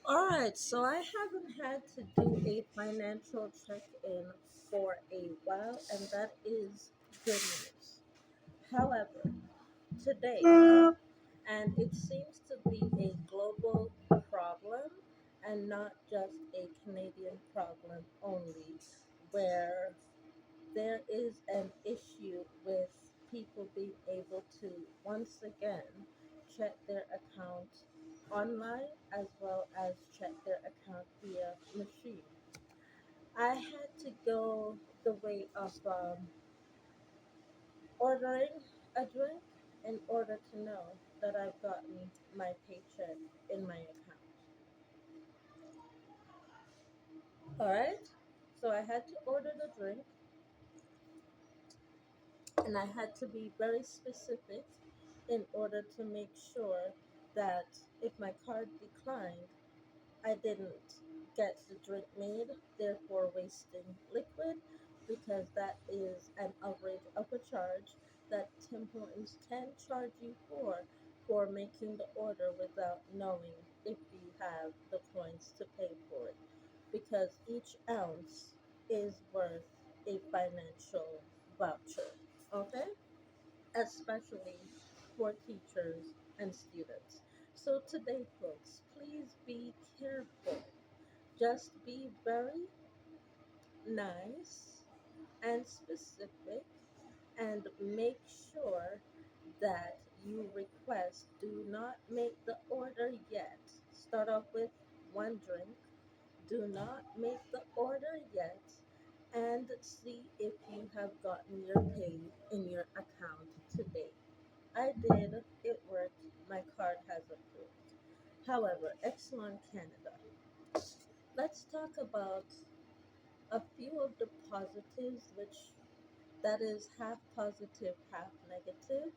All right, so I haven't had to do a financial check in for a while, and that is good news. However, today, and it seems to be a global problem and not just a Canadian problem only, where there is an issue with people being able to once again check their account online as well as check their account via machine. I had to go the way of ordering a drink in order to know that I've gotten my paycheck in my account. All right, so I had to order the drink and I had to be very specific in order to make sure that if my card declined, I didn't get the drink made, therefore wasting liquid, because that is an outrage of a charge that Tim Hortons can charge you for making the order without knowing if you have the coins to pay for it, because each ounce is worth a financial voucher. Okay? Especially for teachers and students. So, today, folks, please be careful. Just be very nice and specific and make sure that you request do not make the order yet. Start off with one drink. Do not make the order yet and see if you have gotten your pay in your account today. I did, it worked, my card has approved. However, Exelon Canada, let's talk about a few of the positives, which that is half positive, half negative,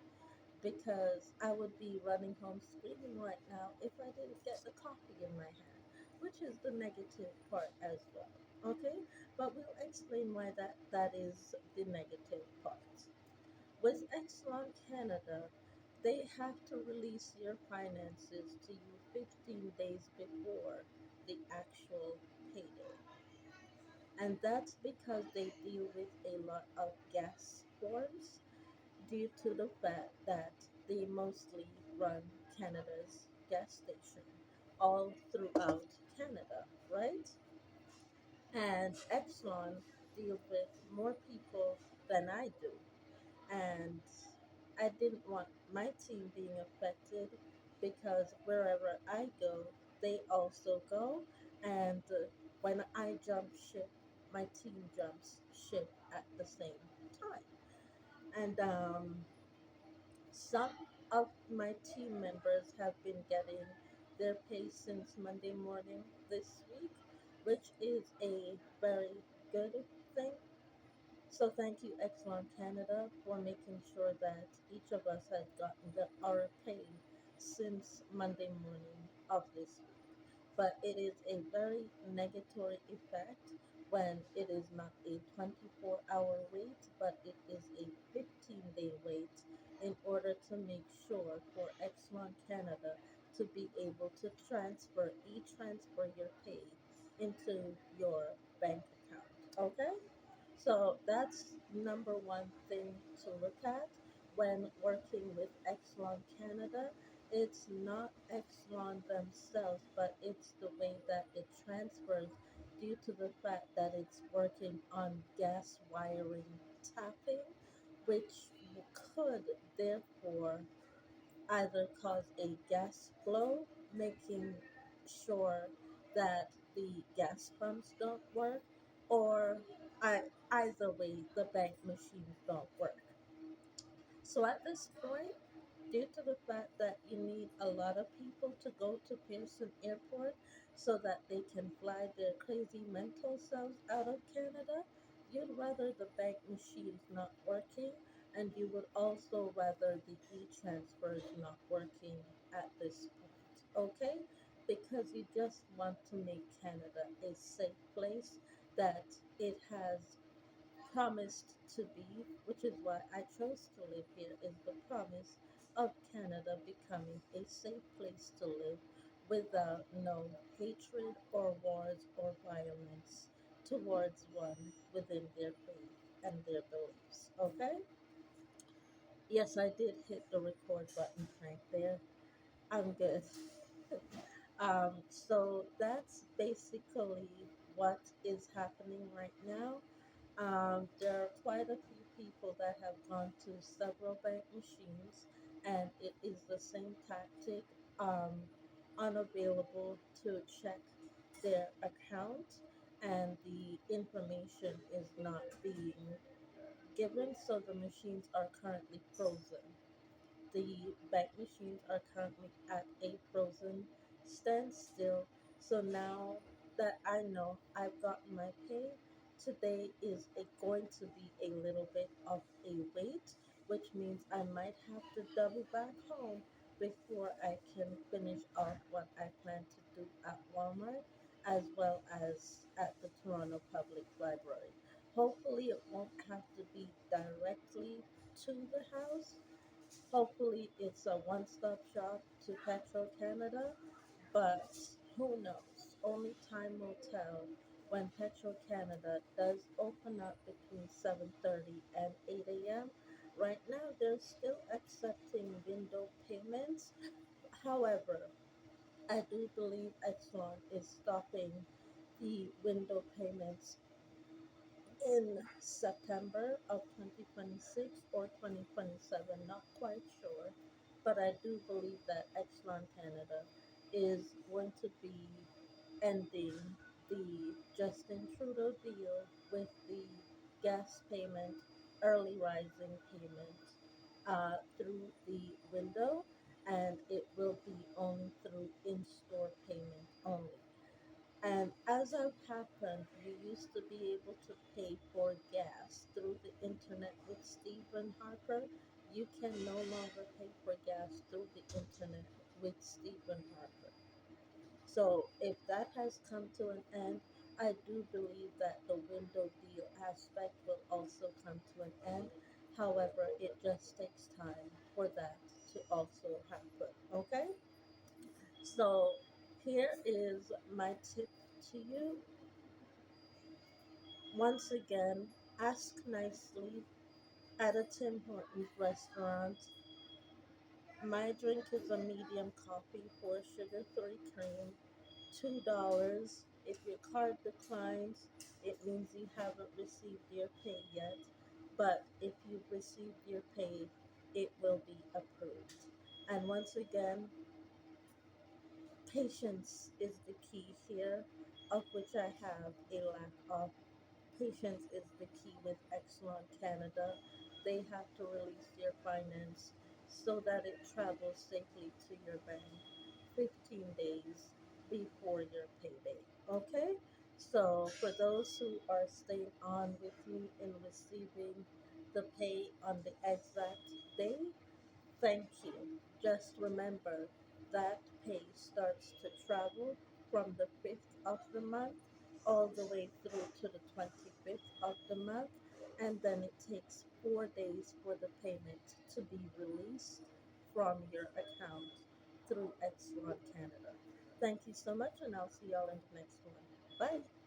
because I would be running home screaming right now if I didn't get the coffee in my hand, which is the negative part as well. Okay, but we'll explain why that is the negative part. With Exelon Canada, they have to release your finances to you 15 days before the actual payday. And that's because they deal with a lot of gas forms due to the fact that they mostly run Canada's gas station all throughout Canada, right? And Exxon deals with more people than I do. And I didn't want my team being affected because wherever I go, they also go. And when I jump ship, my team jumps ship at the same time. And some of my team members have been getting their pay since Monday morning this week, which is a very good thing. So thank you, Exxon Canada, for making sure that each of us has gotten our pay since Monday morning of this week. But it is a very negatory effect when it is not a 24-hour wait, but it is a 15-day wait in order to make sure for Exxon Canada to be able to transfer your pay into your bank account. Okay? So that's number one thing to look at when working with Exelon Canada. It's not Exelon themselves, but it's the way that it transfers due to the fact that it's working on gas wiring tapping, which could therefore either cause a gas flow, making sure that the gas pumps don't work, or I, either way, the bank machines don't work. So at this point, due to the fact that you need a lot of people to go to Pearson Airport so that they can fly their crazy mental selves out of Canada, you'd rather the bank machines not working, and you would also rather the e-transfers not working at this point, okay? Because you just want to make Canada a safe place that it has promised to be, which is why I chose to live here, is the promise of Canada becoming a safe place to live without no hatred or wars or violence towards one within their faith and their beliefs. Okay? Yes, I did hit the record button right there. I'm good. So that's basically what is happening right now. There are quite a few people that have gone to several bank machines, and it is the same tactic, um, unavailable to check their account, and the information is not being given, so the machines are currently frozen. The bank machines are currently at a frozen standstill. So now that I know I've gotten my pay, today is going to be a little bit of a wait, which means I might have to double back home before I can finish off what I plan to do at Walmart as well as at the Toronto Public Library. Hopefully, it won't have to be directly to the house. Hopefully, it's a one stop shop to Petro Canada, but who knows? Only time will tell when Petro Canada does open up between 7:30 and 8 a.m. Right now, they're still accepting window payments. However, I do believe Exxon is stopping the window payments in September of 2026 or 2027, not quite sure, but I do believe that Exelon Canada is going to be ending the Justin Trudeau deal with the gas payment, early rising payment through the window, and it will be only through in store payment only. And as of happened, you used to be able to pay for gas through the internet with Stephen Harper. You can no longer pay for gas through the internet with Stephen Harper. So if that has come to an end, I do believe that the window deal aspect will also come to an end. However, it just takes time for that to also happen. Okay? So here is my tip to you. Once again, ask nicely at a Tim Hortons restaurant. My drink is a medium coffee, 4 sugar, 3 cream, $2. If your card declines, it means you haven't received your pay yet. But if you've received your pay, it will be approved. And once again, patience is the key here, of which I have a lack of. Patience is the key with Exelon Canada. They have to release your finance so that it travels safely to your bank 15 days before your payday. Okay? So, for those who are staying on with me in receiving the pay on the exact day, thank you. Just remember that pay starts to travel from the 5th of the month all the way through to the 25th of the month, and then it takes 4 days for the payment to be released from your account through Exelon Canada. Thank you so much, and I'll see y'all in the next one. Bye.